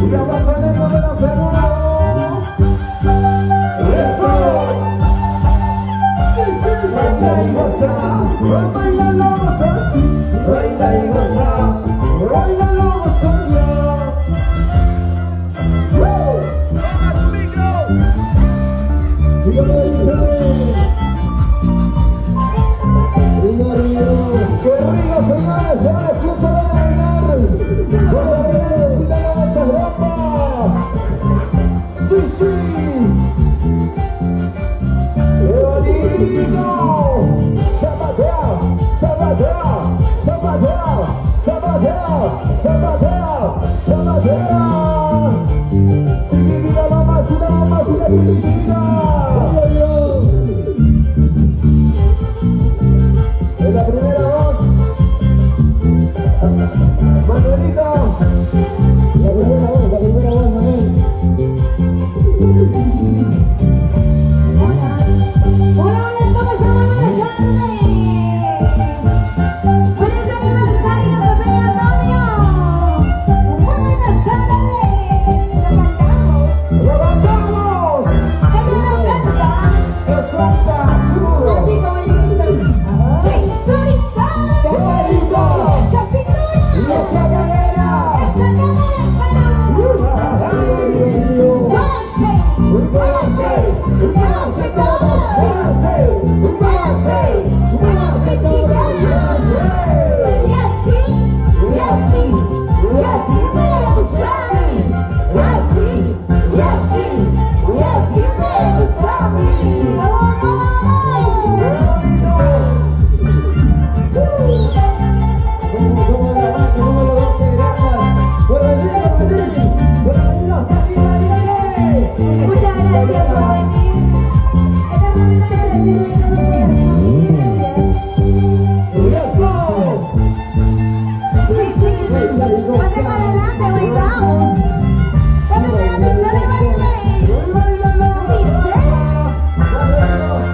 Ya va saliendo de la segunda. ¡Eso! Baila y goza, baila y goza, baila y goza, baila y goza ya. ¡Qué rico, señores! ¡Ya les fiesta de bailar! ¡Con la redes y la noche ropa! ¡Sí, sí! ¡Qué bonito! ¡Zapatea! ¡Zapatea! ¡Zapatea! ¡Zapatea! ¡Zapatea! ¡Zapatea! ¡Chiquitita, mamacita, mamacita, chiquitita! En la primera voz, Manuelito. La primera voz, Manuel. Hola, hola, hola, ¿cómo estamos? Buenas tardes. Feliz aniversario, José Antonio. Buenas tardes. Lo cantamos. ¿Quién no lo canta? Es un pachudo. Así como el grito. Cinturita. ¡Qué bonito! Esa cintura. ¡Y esa cadera! Esa cadera en Perú. Muévanse, muévanse, muévanse todos. Muévanse, chicas. Y así me gusta a mí. Así me gusta a mí. Muchas gracias por venir. Eternamente agradecido. Pase para adelante, bailamos. Póngale la pista de baile. Dice. Cantamos.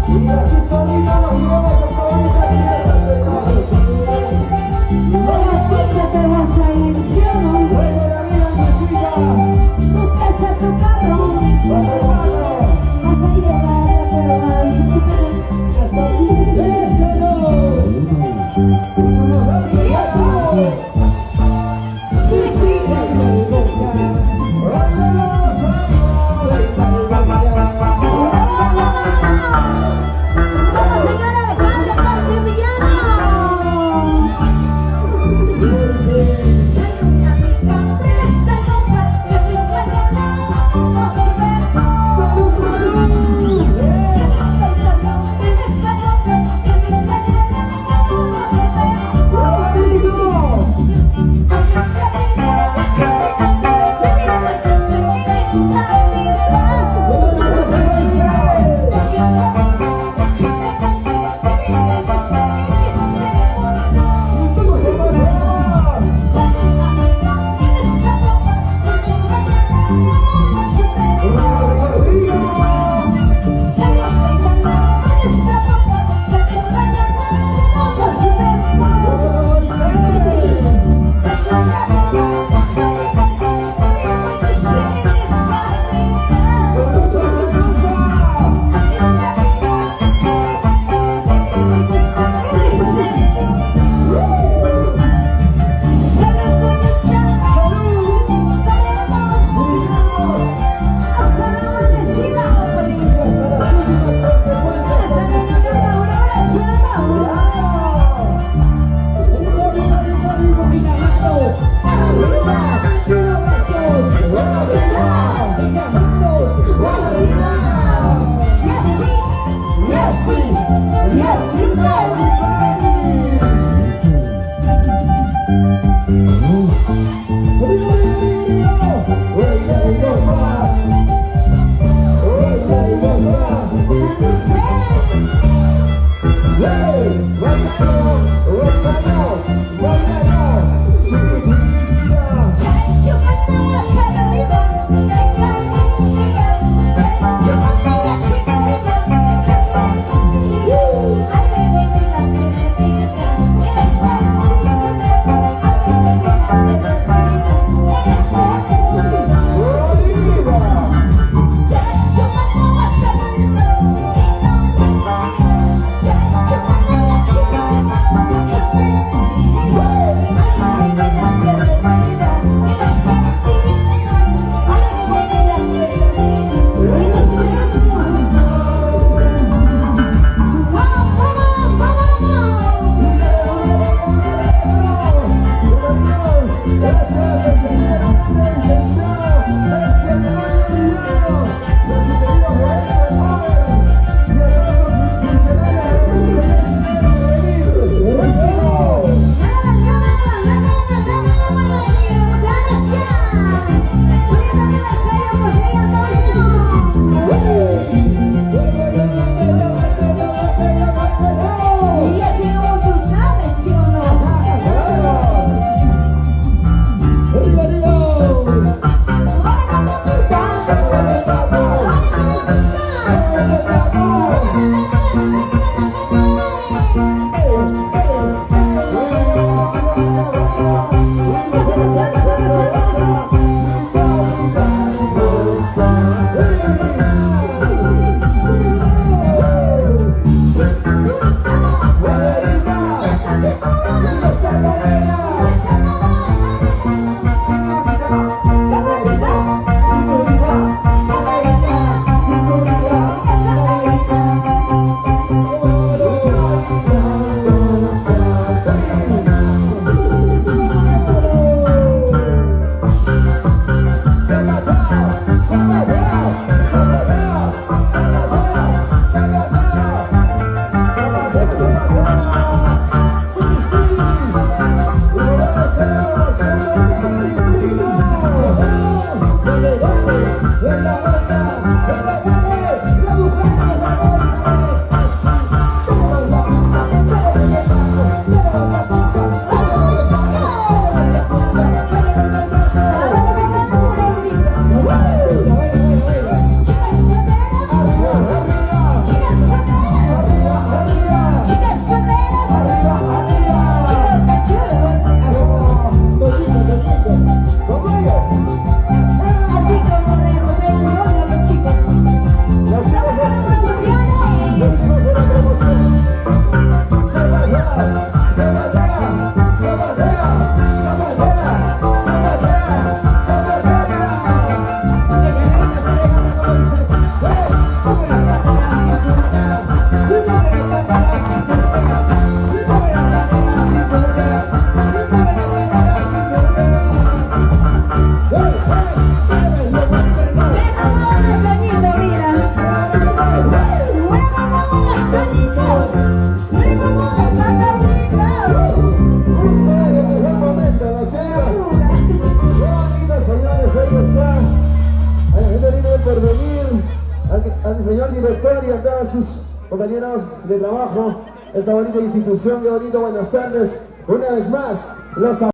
Y así solita nos llevamos a al señor director y a todos sus compañeros de trabajo, esta bonita institución, qué bonito, buenas tardes, una vez más, los